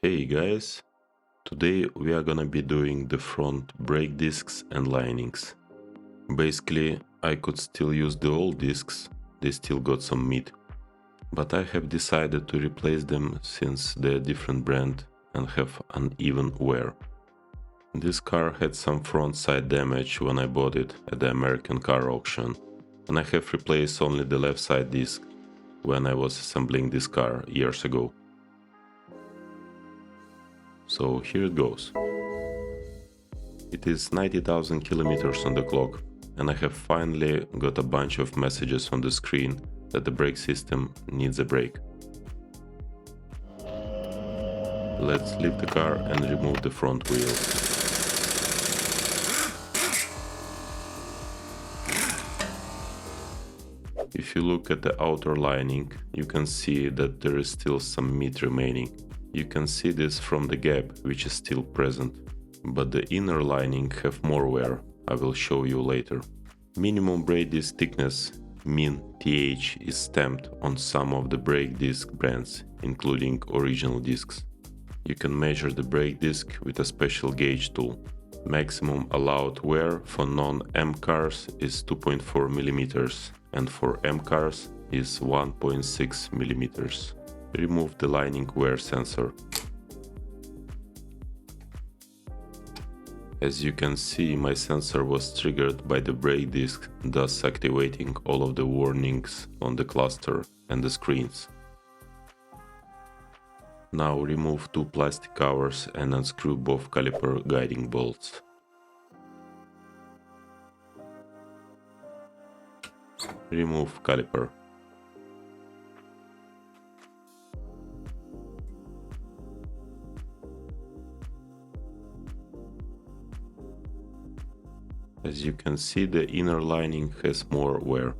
Hey guys, today we are gonna be doing the front brake discs and linings. Basically, I could still use the old discs, they still got some meat, but I have decided to replace them since they're different brand and have uneven wear. This car had some front side damage when I bought it at the American car auction, and I have replaced only the left side disc when I was assembling this car years ago. So here it goes. It is 90,000 kilometers on the clock, and I have finally got a bunch of messages on the screen that the brake system needs a brake. Let's leave the car and remove the front wheel. If you look at the outer lining, you can see that there is still some meat remaining. You can see this from the gap, which is still present. But the inner lining have more wear, I will show you later. Minimum brake disc thickness, min TH, is stamped on some of the brake disc brands, including original discs. You can measure the brake disc with a special gauge tool. Maximum allowed wear for non-M cars is 2.4 mm and for M cars is 1.6 mm. Remove the lining wear sensor. As you can see, my sensor was triggered by the brake disc, thus activating all of the warnings on the cluster and the screens. Now remove two plastic covers and unscrew both caliper guiding bolts. Remove caliper. As you can see, the inner lining has more wear.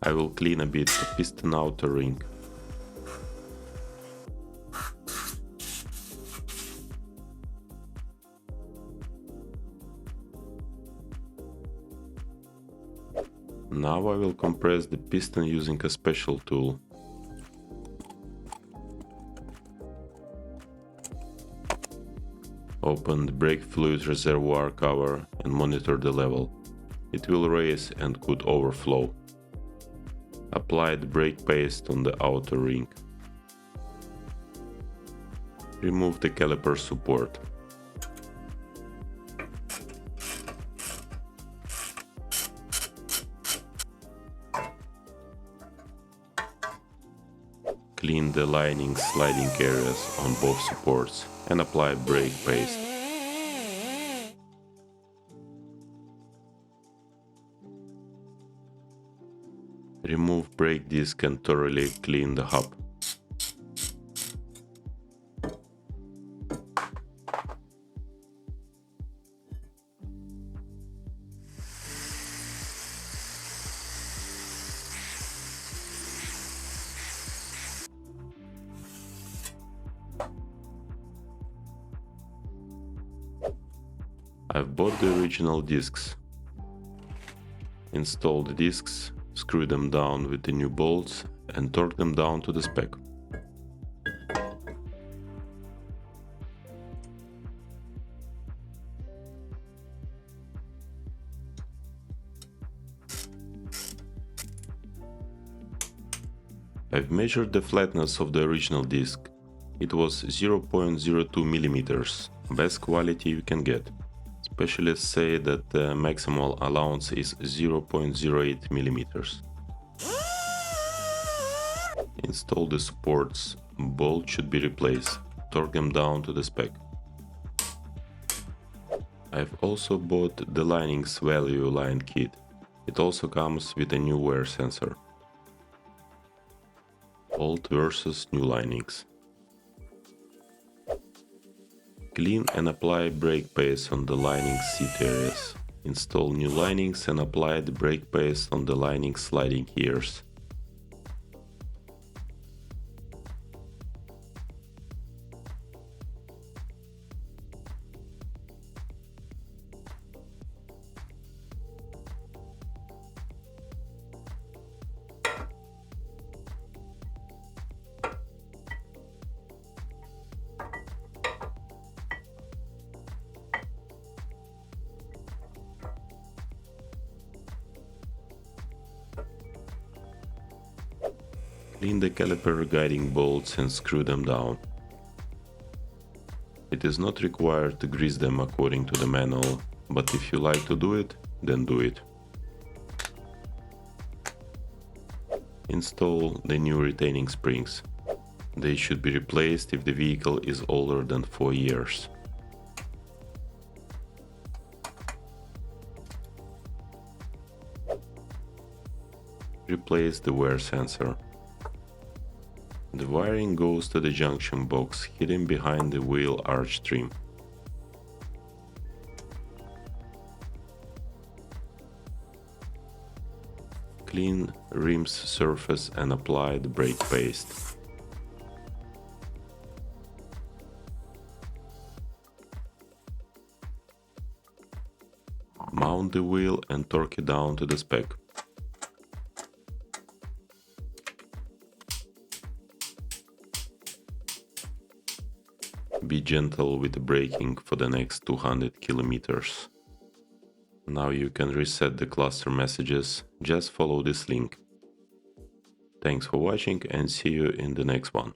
I will clean a bit the piston outer ring. Now I will compress the piston using a special tool. Open the brake fluid reservoir cover and monitor the level. It will raise and could overflow. Apply the brake paste on the outer ring. Remove the caliper support. Clean the lining sliding areas on both supports and apply brake paste. Remove brake disc and thoroughly clean the hub. I've bought the original discs. Install the discs, screw them down with the new bolts and torque them down to the spec. I've measured the flatness of the original disc. It was 0.02 mm, best quality you can get. Specialists say that the maximal allowance is 0.08 mm. Install the supports, bolt should be replaced, torque them down to the spec. I've also bought the linings value line kit. It also comes with a new wear sensor. Old versus new linings. Clean and apply brake paste on the lining seat areas. Install new linings and apply the brake paste on the lining sliding gears. Clean the caliper guiding bolts and screw them down. It is not required to grease them according to the manual, but if you like to do it, then do it. Install the new retaining springs. They should be replaced if the vehicle is older than 4 years. Replace the wear sensor. The wiring goes to the junction box hidden behind the wheel arch trim. Clean rim's surface and apply the brake paste. Mount the wheel and torque it down to the spec. Be gentle with the braking for the next 200 kilometers. Now you can reset the cluster messages, just follow this link. Thanks for watching and see you in the next one.